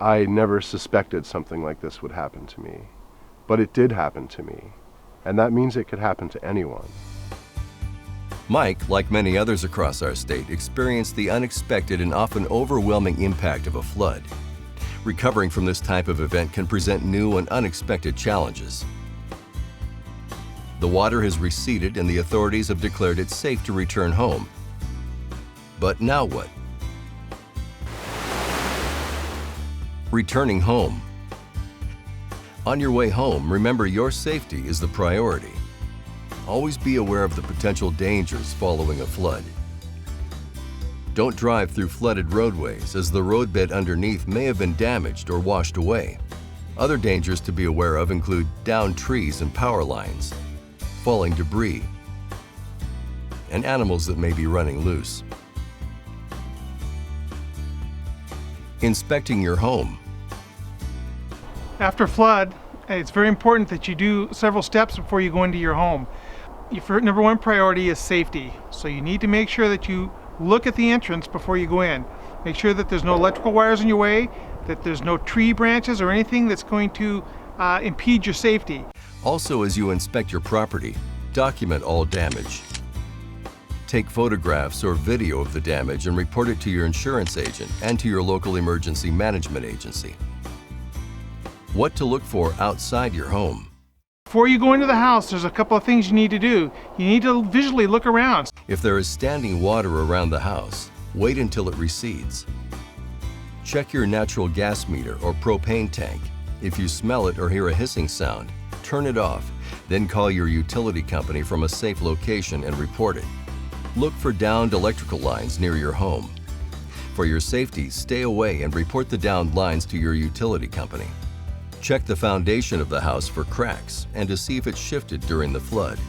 I never suspected something like this would happen to me, but it did happen to me, and that means it could happen to anyone. Mike, like many others across our state, experienced the unexpected and often overwhelming impact of a flood. Recovering from this type of event can present new and unexpected challenges. The water has receded and the authorities have declared it safe to return home. But now what? Returning home. On your way home, remember your safety is the priority. Always be aware of the potential dangers following a flood. Don't drive through flooded roadways, as the roadbed underneath may have been damaged or washed away. Other dangers to be aware of include downed trees and power lines, falling debris, and animals that may be running loose. Inspecting your home. After flood, it's very important that you do several steps before you go into your home. Your number one priority is safety. So you need to make sure that you look at the entrance before you go in. Make sure that there's no electrical wires in your way, that there's no tree branches or anything that's going to impede your safety. Also, as you inspect your property, document all damage. Take photographs or video of the damage and report it to your insurance agent and to your local emergency management agency. What to look for outside your home. Before you go into the house, there's a couple of things you need to do. You need to visually look around. If there is standing water around the house, wait until it recedes. Check your natural gas meter or propane tank. If you smell it or hear a hissing sound, turn it off, then call your utility company from a safe location and report it. Look for downed electrical lines near your home. For your safety, stay away and report the downed lines to your utility company. Check the foundation of the house for cracks and to see if it shifted during the flood.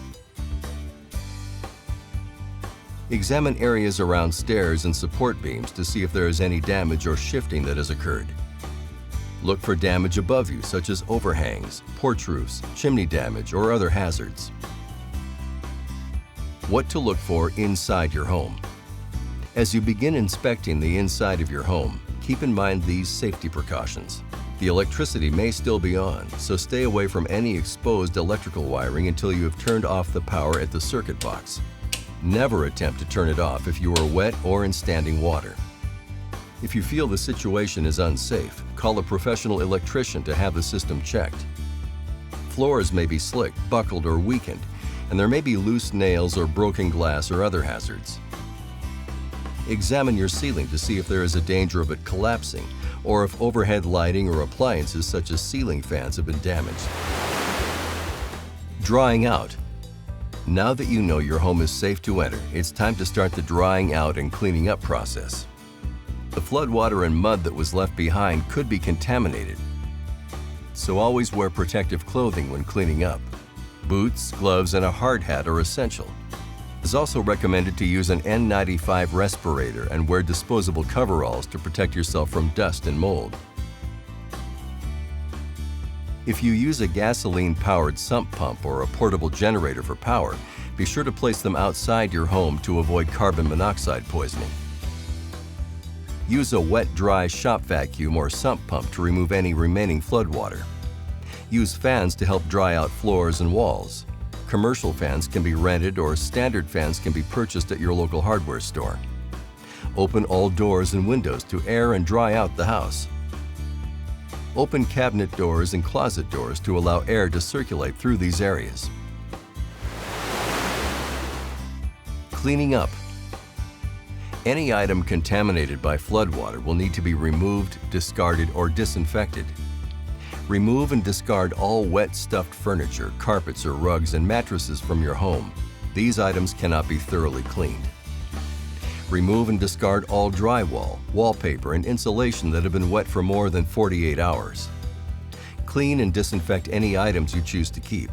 Examine areas around stairs and support beams to see if there is any damage or shifting that has occurred. Look for damage above you, such as overhangs, porch roofs, chimney damage, or other hazards. What to look for inside your home. As you begin inspecting the inside of your home, keep in mind these safety precautions. The electricity may still be on, so stay away from any exposed electrical wiring until you have turned off the power at the circuit box. Never attempt to turn it off if you are wet or in standing water. If you feel the situation is unsafe, call a professional electrician to have the system checked. Floors may be slicked, buckled, or weakened, and there may be loose nails or broken glass or other hazards. Examine your ceiling to see if there is a danger of it collapsing, or if overhead lighting or appliances such as ceiling fans have been damaged. Drying out. Now that you know your home is safe to enter, it's time to start the drying out and cleaning up process. The flood water and mud that was left behind could be contaminated, so always wear protective clothing when cleaning up. Boots, gloves, and a hard hat are essential. It's also recommended to use an N95 respirator and wear disposable coveralls to protect yourself from dust and mold. If you use a gasoline-powered sump pump or a portable generator for power, be sure to place them outside your home to avoid carbon monoxide poisoning. Use a wet, dry shop vacuum or sump pump to remove any remaining flood water. Use fans to help dry out floors and walls. Commercial fans can be rented or standard fans can be purchased at your local hardware store. Open all doors and windows to air and dry out the house. Open cabinet doors and closet doors to allow air to circulate through these areas. Cleaning up. Any item contaminated by floodwater will need to be removed, discarded, or disinfected. Remove and discard all wet, stuffed furniture, carpets, or rugs and mattresses from your home. These items cannot be thoroughly cleaned. Remove and discard all drywall, wallpaper, and insulation that have been wet for more than 48 hours. Clean and disinfect any items you choose to keep.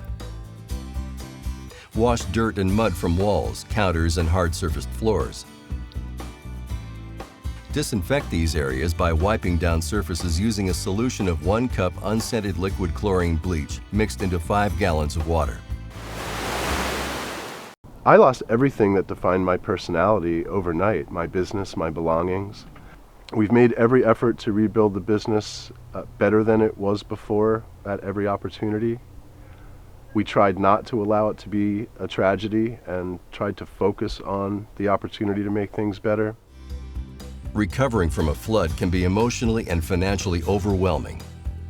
Wash dirt and mud from walls, counters, and hard-surfaced floors. Disinfect these areas by wiping down surfaces using a solution of 1 cup unscented liquid chlorine bleach mixed into 5 gallons of water. I lost everything that defined my personality overnight, my business, my belongings. We've made every effort to rebuild the business better than it was before at every opportunity. We tried not to allow it to be a tragedy and tried to focus on the opportunity to make things better. Recovering from a flood can be emotionally and financially overwhelming.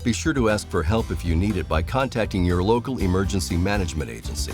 Be sure to ask for help if you need it by contacting your local emergency management agency.